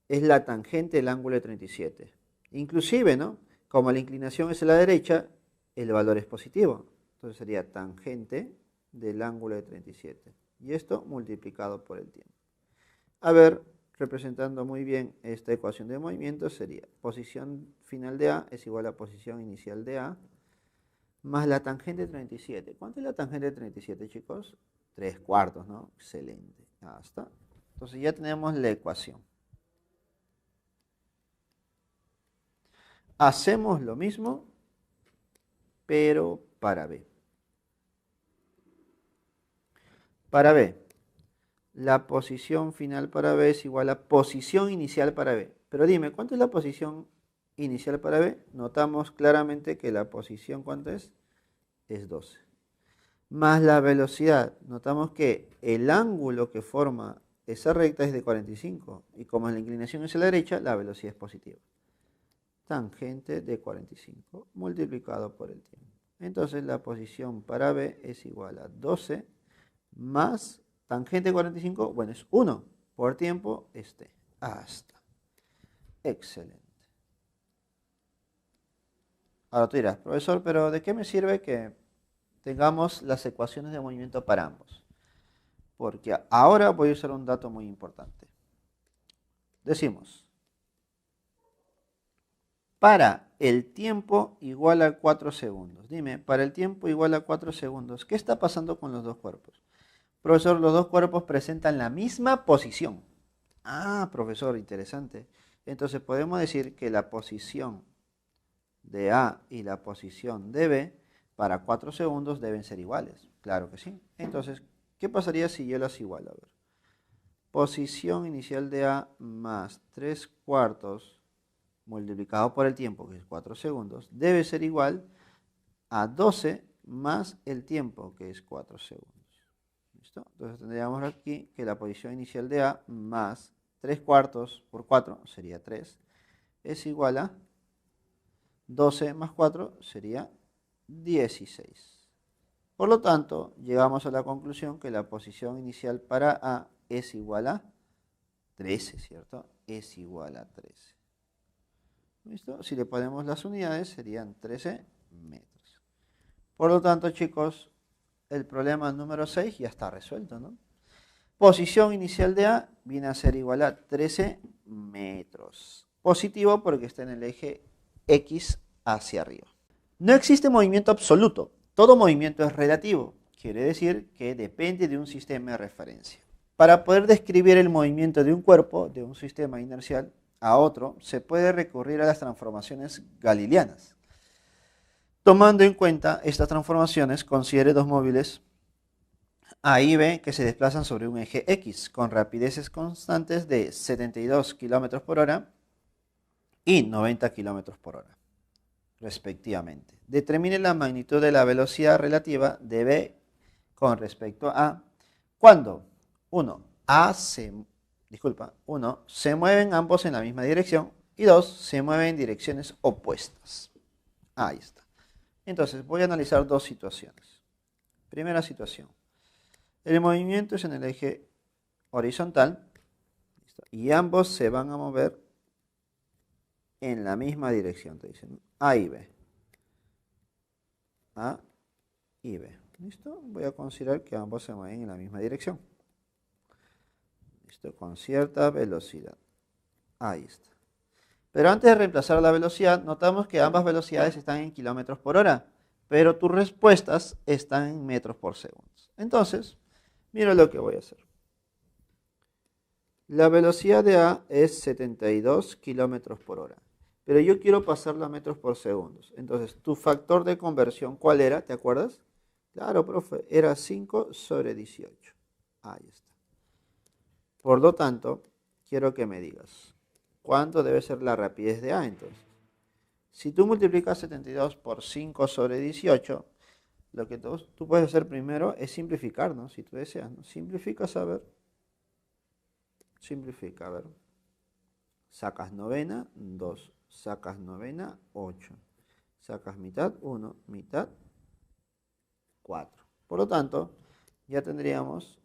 es la tangente del ángulo de 37. Inclusive, ¿no? Como la inclinación es a la derecha, el valor es positivo. Entonces sería tangente del ángulo de 37. Y esto multiplicado por el tiempo. A ver, representando muy bien esta ecuación de movimiento, sería posición final de A es igual a posición inicial de A más la tangente de 37. ¿Cuánto es la tangente de 37, chicos? 3/4, ¿no? Excelente. Ya está. Entonces ya tenemos la ecuación. Hacemos lo mismo, pero para B. Para B, la posición final para B es igual a posición inicial para B. Pero dime, ¿cuánto es la posición inicial para B? Notamos claramente que la posición, ¿cuánto es? Es 12. Más la velocidad. Notamos que el ángulo que forma esa recta es de 45. Y como la inclinación es a la derecha, la velocidad es positiva. Tangente de 45 multiplicado por el tiempo. Entonces la posición para B es igual a 12 más tangente de 45, bueno, es 1 por tiempo, hasta. Excelente. Ahora tú dirás, profesor, pero ¿de qué me sirve que tengamos las ecuaciones de movimiento para ambos? Porque ahora voy a usar un dato muy importante. Decimos, para el tiempo igual a 4 segundos. Dime, para el tiempo igual a 4 segundos, ¿qué está pasando con los dos cuerpos? Profesor, los dos cuerpos presentan la misma posición. Ah, profesor, interesante. Entonces podemos decir que la posición de A y la posición de B para 4 segundos deben ser iguales. Claro que sí. Entonces, ¿qué pasaría si yo las igualo? A ver. Posición inicial de A más 3/4 multiplicado por el tiempo, que es 4 segundos, debe ser igual a 12 más el tiempo, que es 4 segundos. ¿Listo? Entonces tendríamos aquí que la posición inicial de A más 3/4 por 4 sería 3, es igual a 12 más 4 sería 16. Por lo tanto, llegamos a la conclusión que la posición inicial para A es igual a 13, ¿cierto? Es igual a 13. ¿Listo? Si le ponemos las unidades serían 13 metros. Por lo tanto, chicos, el problema número 6 ya está resuelto, ¿no? Posición inicial de A viene a ser igual a 13 metros. Positivo porque está en el eje X hacia arriba. No existe movimiento absoluto. Todo movimiento es relativo. Quiere decir que depende de un sistema de referencia. Para poder describir el movimiento de un cuerpo, de un sistema inercial a otro, se puede recurrir a las transformaciones galileanas. Tomando en cuenta estas transformaciones, considere dos móviles A y B que se desplazan sobre un eje X con rapideces constantes de 72 km por hora y 90 km por hora, respectivamente. Determine la magnitud de la velocidad relativa de B con respecto a A cuando uno, se mueven ambos en la misma dirección y dos, se mueven en direcciones opuestas. Ahí está. Entonces, voy a analizar dos situaciones. Primera situación. El movimiento es en el eje horizontal y ambos se van a mover en la misma dirección, te dicen, A y B. A y B. ¿Listo? Voy a considerar que ambos se mueven en la misma dirección. ¿Listo? Con cierta velocidad. Ahí está. Pero antes de reemplazar la velocidad, notamos que ambas velocidades están en kilómetros por hora, pero tus respuestas están en metros por segundo. Entonces, mira lo que voy a hacer. La velocidad de A es 72 kilómetros por hora, pero yo quiero pasarla a metros por segundo. Entonces, tu factor de conversión, ¿cuál era? ¿Te acuerdas? Claro, profe, era 5 sobre 18. Ahí está. Por lo tanto, quiero que me digas, ¿cuánto debe ser la rapidez de A entonces? Si tú multiplicas 72 por 5 sobre 18, lo que tú puedes hacer primero es simplificar, ¿no? Si tú deseas, ¿no? Simplificas, a ver. Simplifica, a ver. Sacas novena, 2. Sacas novena, 8. Sacas mitad, 1. Mitad, 4. Por lo tanto, ya tendríamos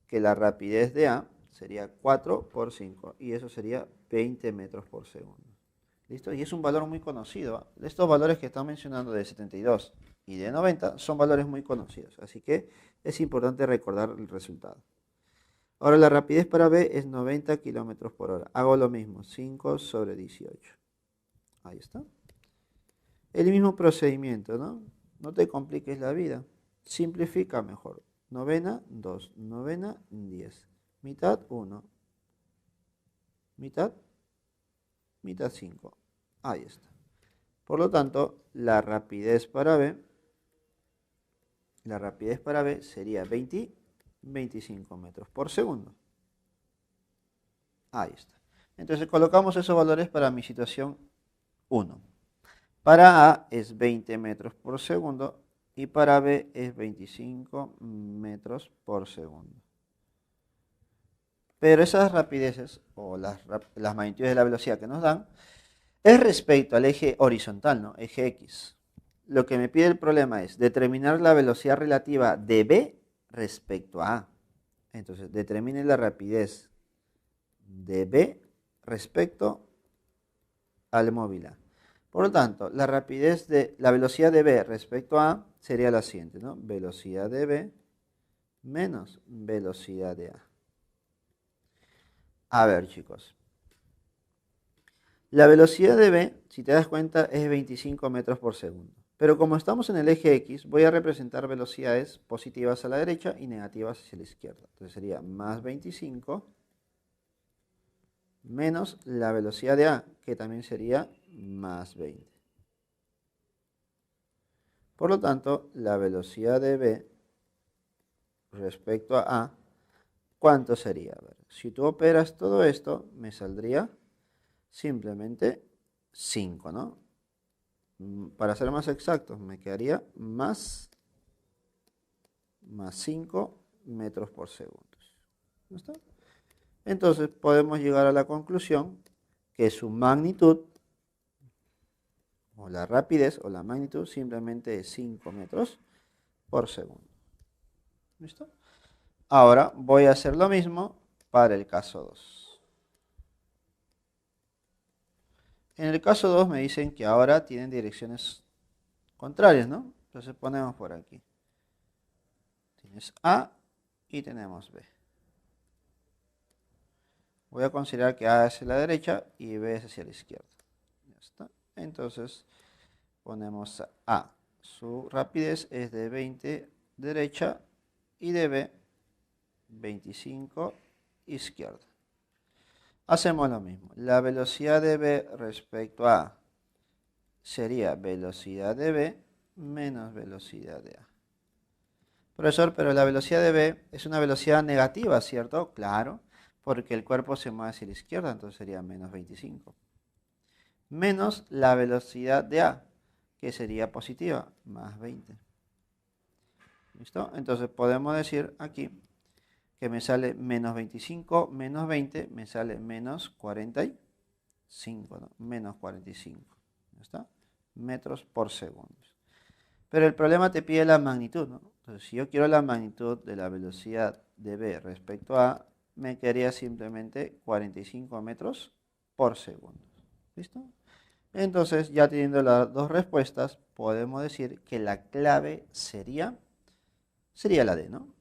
que la rapidez de A sería 4 por 5. Y eso sería 20 metros por segundo. ¿Listo? Y es un valor muy conocido. Estos valores que están mencionando de 72 y de 90 son valores muy conocidos. Así que es importante recordar el resultado. Ahora la rapidez para B es 90 kilómetros por hora. Hago lo mismo, 5 sobre 18. Ahí está. El mismo procedimiento, ¿no? No te compliques la vida. Simplifica mejor. Novena, 2. Novena, 10. Mitad, 1. Mitad, mitad 5. Ahí está. Por lo tanto, la rapidez para B sería 25 metros por segundo. Ahí está. Entonces colocamos esos valores para mi situación 1. Para A es 20 metros por segundo y para B es 25 metros por segundo. Pero esas rapideces o las magnitudes de la velocidad que nos dan es respecto al eje horizontal, ¿no? Eje X. Lo que me pide el problema es determinar la velocidad relativa de B respecto a A. Entonces, determine la rapidez de B respecto al móvil A. Por lo tanto, la velocidad de B respecto a A sería la siguiente, ¿no? Velocidad de B menos velocidad de A. A ver, chicos. La velocidad de B, si te das cuenta, es 25 metros por segundo. Pero como estamos en el eje X, voy a representar velocidades positivas a la derecha y negativas hacia la izquierda. Entonces sería más 25 menos la velocidad de A, que también sería más 20. Por lo tanto, la velocidad de B respecto a A, ¿cuánto sería? A ver, si tú operas todo esto, me saldría simplemente 5, ¿no? Para ser más exactos, me quedaría más 5 metros por segundo. ¿No está? Entonces podemos llegar a la conclusión que su magnitud, o la rapidez, o la magnitud, simplemente es 5 metros por segundo. ¿Listo? Ahora voy a hacer lo mismo para el caso 2. En el caso 2 me dicen que ahora tienen direcciones contrarias, ¿no? Entonces ponemos por aquí. Tienes A y tenemos B. Voy a considerar que A es hacia la derecha y B es hacia la izquierda. Ya está. Entonces ponemos A. Su rapidez es de 20 derecha y de B 25 izquierda. Hacemos lo mismo. La velocidad de B respecto a A sería velocidad de B menos velocidad de A. Profesor, pero la velocidad de B es una velocidad negativa, ¿cierto? Claro, porque el cuerpo se mueve hacia la izquierda, entonces sería menos 25. Menos la velocidad de A, que sería positiva, más 20. ¿Listo? Entonces podemos decir aquí que me sale menos 25 menos 20, me sale menos 45, ¿no? Menos 45. ¿Ya está? Metros por segundo. Pero el problema te pide la magnitud, ¿no? Entonces, si yo quiero la magnitud de la velocidad de B respecto a A, me quedaría simplemente 45 metros por segundo. ¿Listo? Entonces, ya teniendo las dos respuestas, podemos decir que la clave sería la D, ¿no?